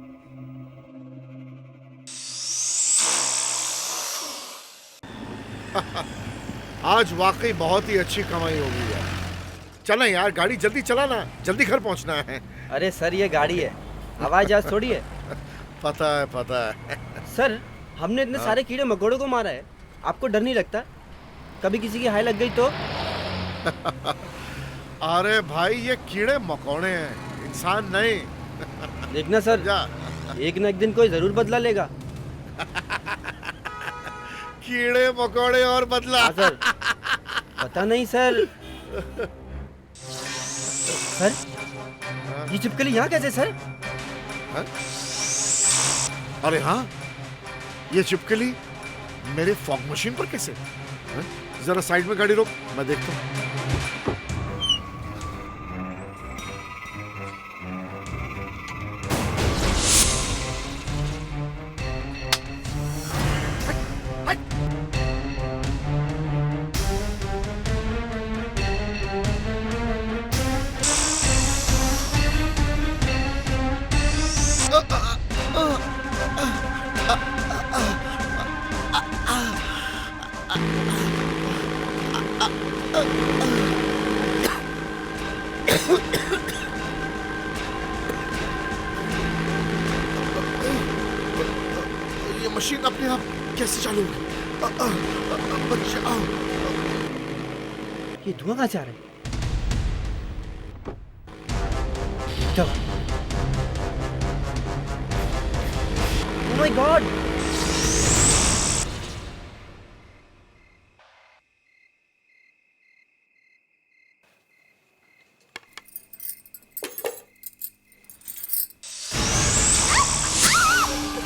आज वाकई बहुत ही अच्छी कमाई होगी यार। चलें यार, गाड़ी जल्दी चलाना, जल्दी घर पहुंचना है। अरे सर, ये गाड़ी है, हवाई जहाज थोड़ी है। पता है। सर, हमने इतने सारे कीड़े मकोड़ों को मारा है, आपको डर नहीं लगता? कभी किसी की हाय लग गई तो? अरे भाई, ये कीड़े मकोड़े हैं, इंसान नहीं। देखना सर, एक न एक दिन कोई जरूर बदला लेगा। कीड़े मकोड़े और बदला? हाँ सर, पता नहीं सर। सर, ये छिपकली यहाँ कैसे सर? अरे हाँ, ये छिपकली मेरे फॉग मशीन पर कैसे? जरा साइड में गाड़ी रोक, मैं देखता हूँ। ये मशीन अपने आप कैसे चालू हुई? बचाओ! ये धुआं कहाँ से आ रहा है? चलो। Oh my God!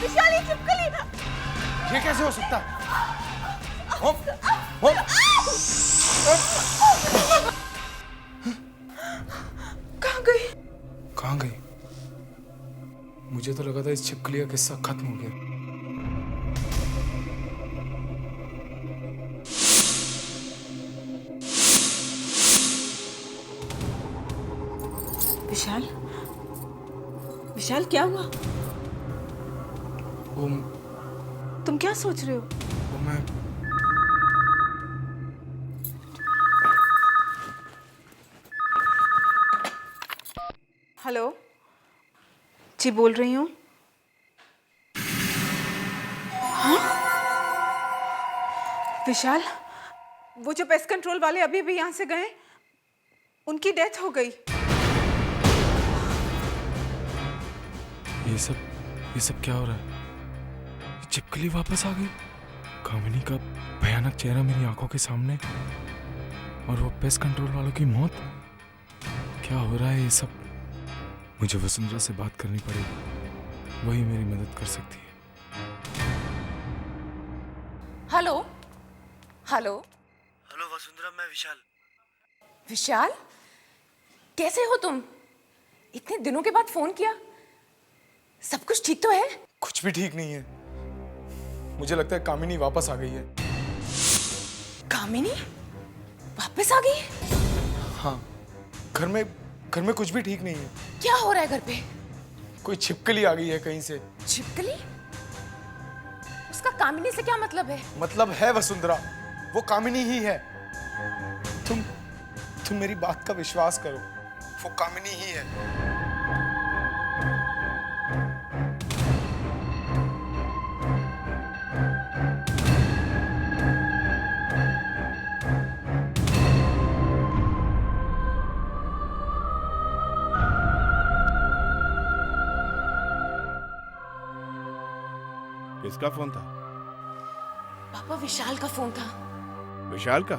विशाली चिपकली। ये कैसे हो सकता है? कहाँ गई? कहाँ गई? मुझे तो लगा था इस छिपकली का किस्सा खत्म हो गया। विशाल, विशाल क्या हुआ? वो तुम क्या सोच रहे हो? मैं हेलो जी, बोल रही हूँ। हाँ? विशाल, वो जो पेस्ट कंट्रोल वाले अभी अभी यहाँ से गए, उनकी डेथ हो गई। ये सब क्या हो रहा है? ये चिपकली वापस आ गई। कामिनी का भयानक चेहरा मेरी आंखों के सामने और वो पेस्ट कंट्रोल वालों की मौत। क्या हो रहा है ये सब? मुझे वसुंधरा से बात करनी पड़ेगी, वही मेरी मदद कर सकती है। हेलो हेलो हेलो वसुंधरा, मैं विशाल। विशाल, कैसे हो तुम? इतने दिनों के बाद फोन किया। सब कुछ ठीक तो है? कुछ भी ठीक नहीं है। मुझे लगता है कामिनी वापस आ गई है। कामिनी वापस आ गई? हाँ, घर में कुछ भी ठीक नहीं है। क्या हो रहा है घर पे? कोई छिपकली आ गई है कहीं से। छिपकली? उसका कामिनी से क्या मतलब है? मतलब है वसुंधरा, वो कामिनी ही है। तुम मेरी बात का विश्वास करो, वो कामिनी ही है। किसका फोन था? पापा, विशाल का फोन था। विशाल का?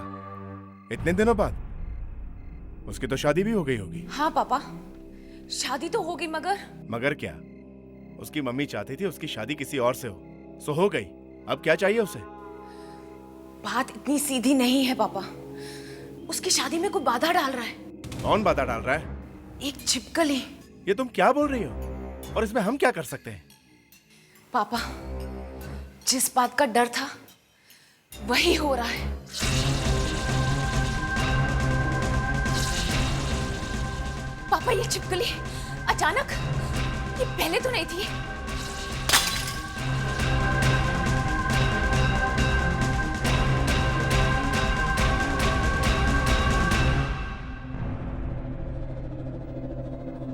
इतने दिनों बाद? उसकी तो शादी भी हो गई होगी। हाँ पापा, शादी तो हो गई, मगर क्या? उसकी मम्मी चाहती थी उसकी शादी किसी और से हो, सो हो गई। अब क्या चाहिए उसे? बात इतनी सीधी नहीं है पापा। उसकी शादी में कोई बाधा डाल रहा है। कौन बाधा डाल रहा है? एक छिपकली। ये तुम क्या बोल रही हो? और इसमें हम क्या कर सकते हैं? पापा, जिस बात का डर था वही हो रहा है। पापा, ये छिपकली अचानक, ये पहले तो नहीं थी।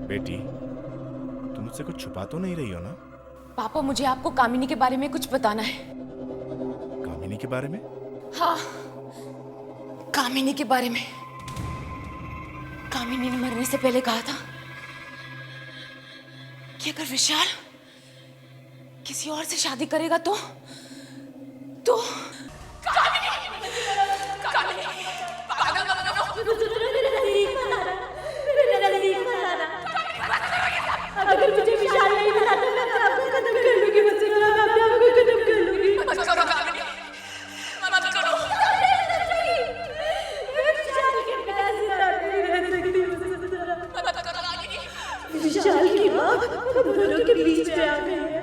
बेटी, तुम मुझसे कुछ छुपा तो नहीं रही हो ना? पापा, मुझे आपको कामिनी के बारे में कुछ बताना है। कामिनी के बारे में? हाँ, कामिनी के बारे में। कामिनी ने मरने से पहले कहा था कि अगर विशाल किसी और से शादी करेगा तो अगर मुझे विशाल नहीं मिला तो मैं आपको खत्म कर लूंगी। वसुंधरा, मैं आपको खत्म कर लूंगी। मत करो कामिनी, मत करो। मैं विशाल के बिना जिंदा नहीं रह सकती वसुंधरा। मत करो कामिनी। विशाल की माँ हम दोनों के बीच में आ गई है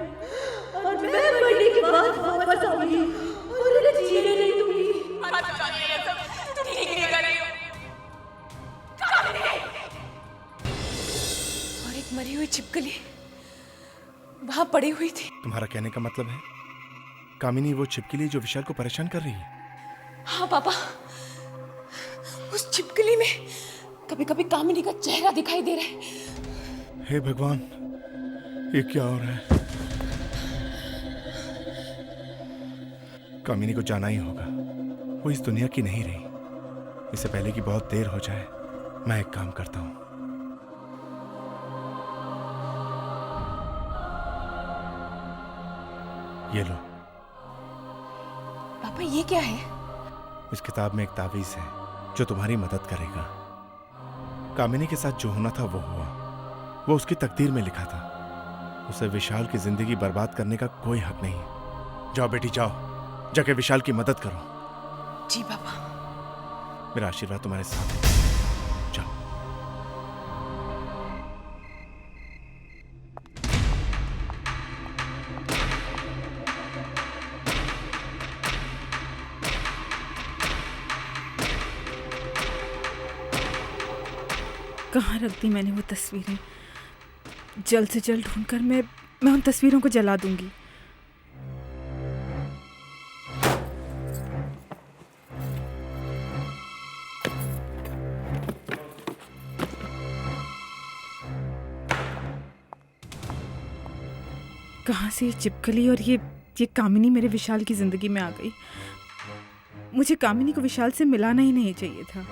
और मैं मरने के बाद वापस आऊंगी और उन्हें जीने नहीं दूंगी। मत करो, ये सब ठीक नहीं कर रही हो कामिनी। और एक मरी हुई छिपकली वहां पड़ी हुई थी। तुम्हारा कहने का मतलब है कामिनी वो छिपकली जो विशाल को परेशान कर रही है? हाँ पापा, उस छिपकली में कभी कभी कामिनी का चेहरा दिखाई दे रहा है। हे भगवान, ये क्या हो रहा है? कामिनी को जाना ही होगा, वो इस दुनिया की नहीं रही। इससे पहले कि बहुत देर हो जाए, मैं एक काम करता हूं। ये लो। पापा ये क्या है? इस किताब में एक तावीज है जो तुम्हारी मदद करेगा। कामिनी के साथ जो होना था वो हुआ, वो उसकी तकदीर में लिखा था। उसे विशाल की जिंदगी बर्बाद करने का कोई हक नहीं। जाओ बेटी जाओ, जाके विशाल की मदद करो। जी पापा। मेरा आशीर्वाद तुम्हारे साथ है। जाओ। कहाँ रख दी मैंने वो तस्वीरें? जल्द से जल्द ढूंढकर मैं उन तस्वीरों को जला दूंगी। कहाँ से ये चिपकली और ये कामिनी मेरे विशाल की जिंदगी में आ गई? मुझे कामिनी को विशाल से मिलाना ही नहीं चाहिए था।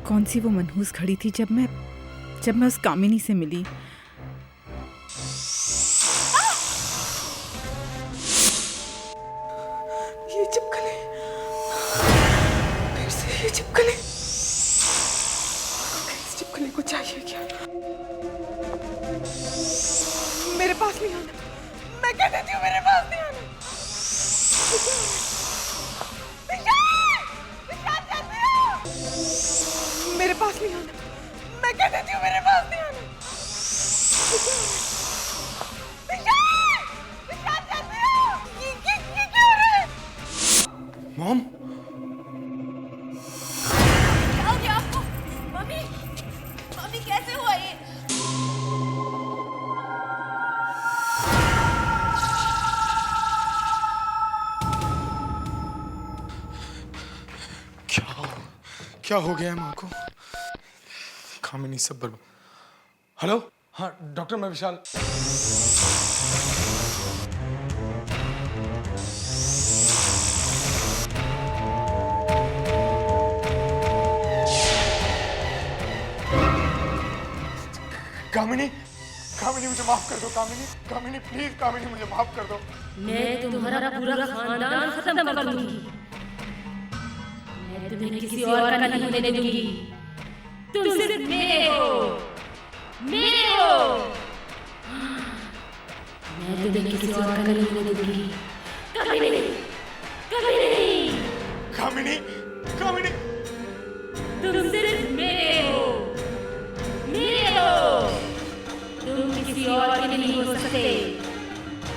कौन सी वो मनहूस घड़ी थी जब मैं उस कामिनी से मिली। ये चिपकली, फिर से ये चिपकली। इस चिपकली को चाहिए क्या? मेरे पास नहीं आना, मैं कह देती हूँ मेरे पास नहीं आना। मेरे पास नहीं आना, मैं कह देती हूँ मेरे पास नहीं आना। ये क्या हो रहा है? मॉम, क्या हो गया आपको? मम्मी, मम्मी कैसे हुआ ये? क्या हो गया है माँ को? कामिनी सब बर्बाद। हेलो, हाँ डॉक्टर, मैं विशाल। कामिनी, कामिनी मुझे माफ कर दो। कामिनी, कामिनी प्लीज, कामिनी मुझे माफ कर दो। मैं तुम्हारा पूरा खानदान खत्म कर दूंगी। मैं तुम्हें किसी और का नहीं होने दूंगी। तुम सिर्फ मेरे हो, मेरे हो। मैं तुम्हें किसी और का नहीं होने दूंगी। कभी नहीं, कभी नहीं। कामिनी, कामिनी, तुम सिर्फ मेरे हो, मेरे हो। तुम किसी और के नहीं हो सकते।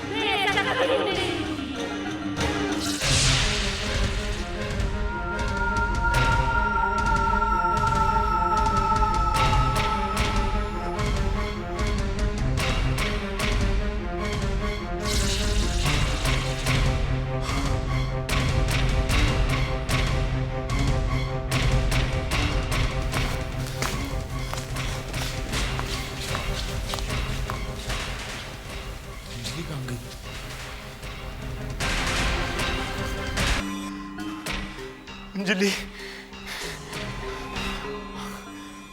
मैं ऐसा कभी नहीं होने दूंगी। अंजलि,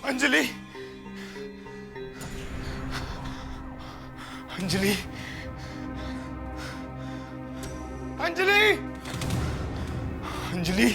अंजलि, अंजलि, अंजलि, अंजलि।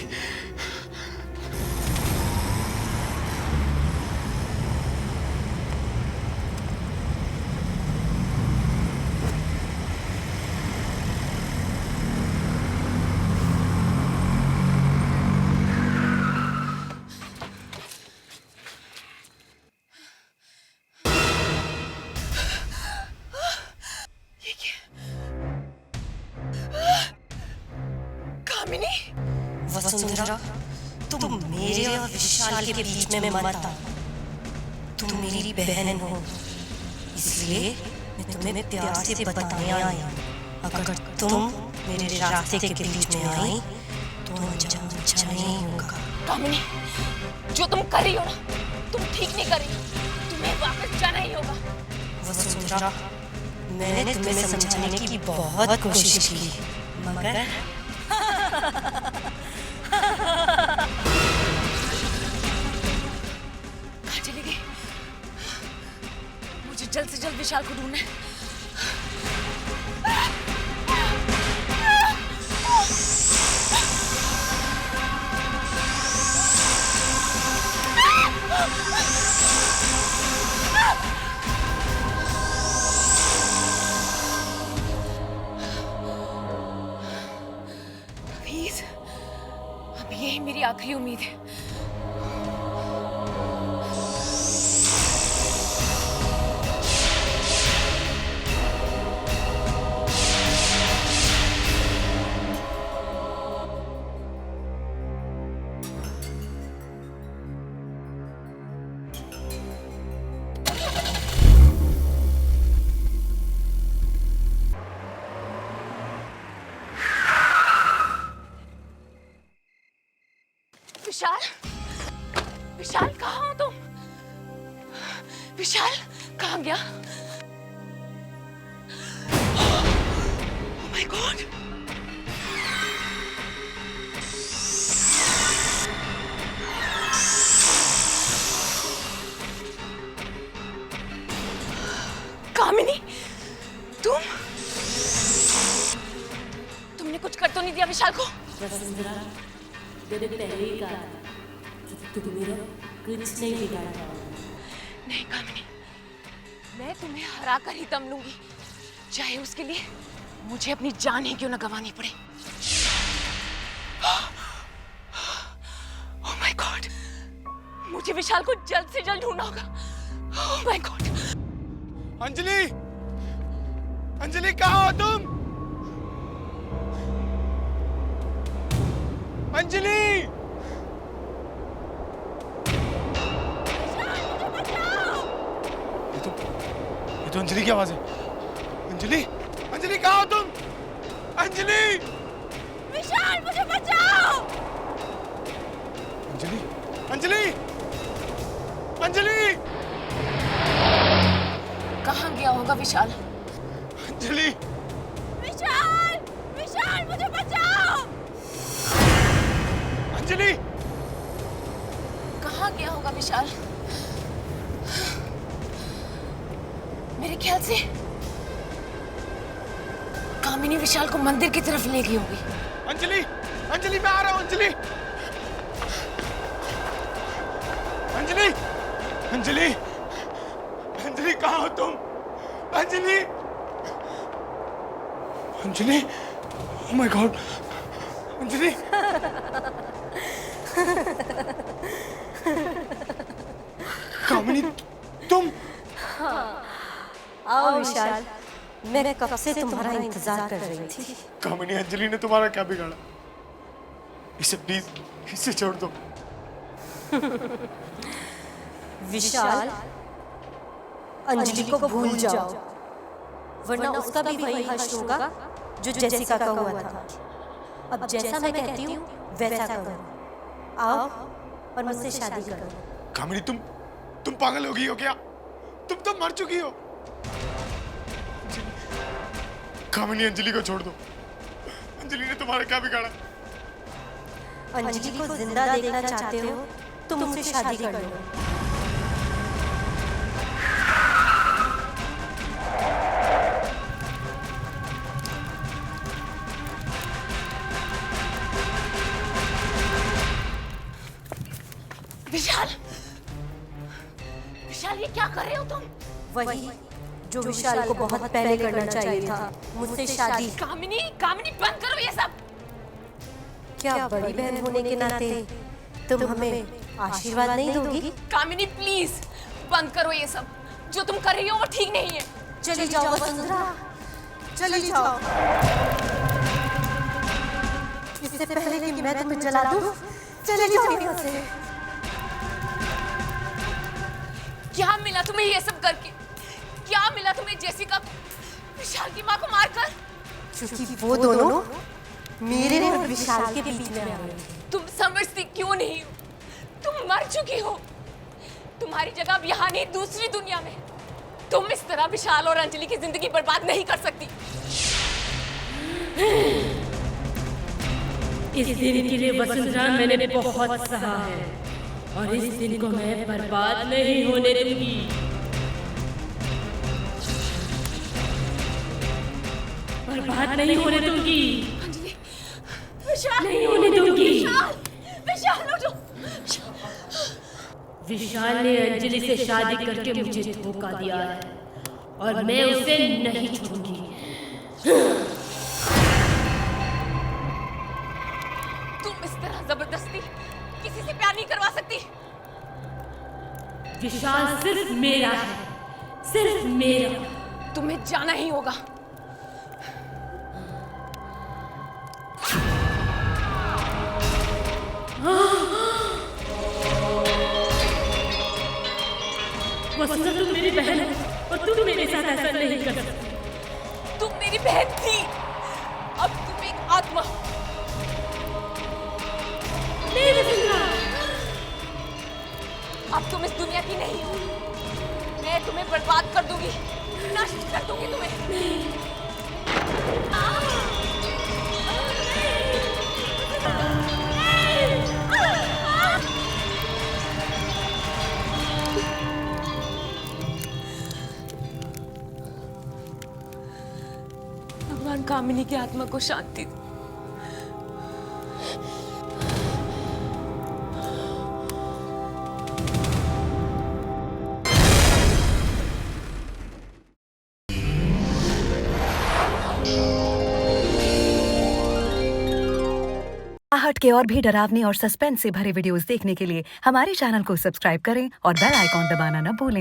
वसुंधरा, तुम मेरे और विशाल के बीच में मत आओ। तुम मेरी बहन हो, इसलिए मैं तुम्हें प्यार से बताने आई हूँ। अगर तुम मेरे रास्ते के बीच में आई तो अंजाम अच्छा नहीं होगा। कामिनी, जो तुम कर रही हो ना, तुम ठीक नहीं कर रही हो। तुम्हें वापस जाना ही होगा। वसुंधरा, मैंने तुम्हें समझाने की बहुत कोशिश की, मगर कहाँ चली गई? मुझे जल्द से जल्द विशाल को ढूंढना है। प्लीज, अब यही मेरी आखिरी उम्मीद है। विशाल, विशाल कहाँ हो तुम? विशाल कहाँ गया? Oh my God! कामिनी, तुमने कुछ कर तो नहीं दिया विशाल को? मैंने पहले ही कहा कि तुम मेरा कुछ नहीं बिगाड़ पाओगे। नहीं कामिनी, मैं तुम्हें हरा कर ही दम लूंगी, चाहे उसके लिए मुझे अपनी जान ही क्यों न गंवानी पड़े। Oh my God! मुझे विशाल को जल्द से जल्द ढूंढना होगा। Oh my God! Anjali, Anjali कहाँ हो तुम? अंजलि! ये तो अंजलि की आवाज है। अंजलि, अंजलि कहाँ हो तुम? अंजलि! विशाल मुझे बचाओ! अंजलि, अंजलि, अंजलि! कहाँ गया होगा विशाल? अंजलि! विशाल, विशाल मुझे बचाओ! अंजलि! कहाँ गया होगा विशाल? मेरे ख्याल से कामिनी विशाल को मंदिर की तरफ ले गई होगी। अंजलि, अंजलि मैं आ रहा हूँ। अंजलि, अंजलि, अंजलि, अंजलि कहाँ हो तुम? Anjali, Anjali, oh my God, Anjali! कामिनी, तुम? आओ विशाल, मैं कब से तुम्हारा इंतजार कर रही थी। कामिनी, अंजलि ने तुम्हारा क्या बिगाड़ा? इसे प्लीज, इसे छोड़ दो। विशाल, अंजलि को भूल जाओ, वरना उसका भी वही हश्र होगा जो जेसिका का हुआ था। अब जैसा मैं कहती हूँ वैसा करो। आओ और मुझसे शादी करो। कामिनी, तुम पागल हो गई हो क्या? तुम तो मर चुकी हो। कामिनी, अंजलि को छोड़ दो। अंजलि ने तुम्हारा क्या बिगाड़ा? अंजलि को जिंदा देखना चाहते हो तो मुझसे शादी कर लो। विशाल, विशाल ये क्या कर रहे हो तुम? वही जो विशाल को बहुत पहले करना चाहिए था, मुझसे शादी। कामिनी, कामिनी बंद करो ये सब। क्या बड़ी बहन होने के नाते तुम हमें आशीर्वाद नहीं दोगी? कामिनी प्लीज बंद करो ये सब। जो तुम कर रही हो वो ठीक नहीं है। चली जाओ वसुंधरा, चली जाओ। इससे पहले कि मैं तुम्हें जला दूं, चले जाओ यहाँ से। क्या मिला तुम्हें ये सब करके? क्या मिला तुम्हें जेसिका विशाल की माँ को मारकर? क्योंकि वो दोनों मेरे और विशाल के बीच में आ गए। तुम समझती क्यों नहीं हो? तुम मर चुकी हो। तुम्हारी जगह अब यहाँ नहीं, दूसरी दुनिया में। तुम इस तरह विशाल और अंजलि की जिंदगी बर्बाद नहीं कर सकती। इस दिन के लिए वसुंधरा मैंने बहुत सहा है और इस दिन को मैं बर्बाद नहीं होने दूंगी। बर्बाद नहीं होने दूंगी। विशाल नहीं होने दूंगी। विशाल उठो। विशाल ने अंजलि से शादी करके मुझे धोखा दिया है और मैं उसे नहीं छोड़ूंगी। तुम इस तरह जबरदस्ती किसी से प्यार नहीं करवा सकती। विशाल सिर्फ मेरा है, सिर्फ मेरा। तुम्हें जाना ही होगा। वसुंधरा तुम मेरी बहन हो और तुम मेरे साथ ऐसा नहीं कर सकती। तुम मेरी बहन थी, अब तुम एक आत्मा हो। नहीं वसुंधरा, अब तुम इस दुनिया की नहीं हो। मैं तुम्हें बर्बाद कर दूंगी, नष्ट कर दूंगी तुम्हें। भगवान कामिनी की आत्मा को शांति दे। आहट के और भी डरावनी और सस्पेंस से भरे वीडियोस देखने के लिए हमारे चैनल को सब्सक्राइब करें और बेल आइकॉन दबाना न भूलें।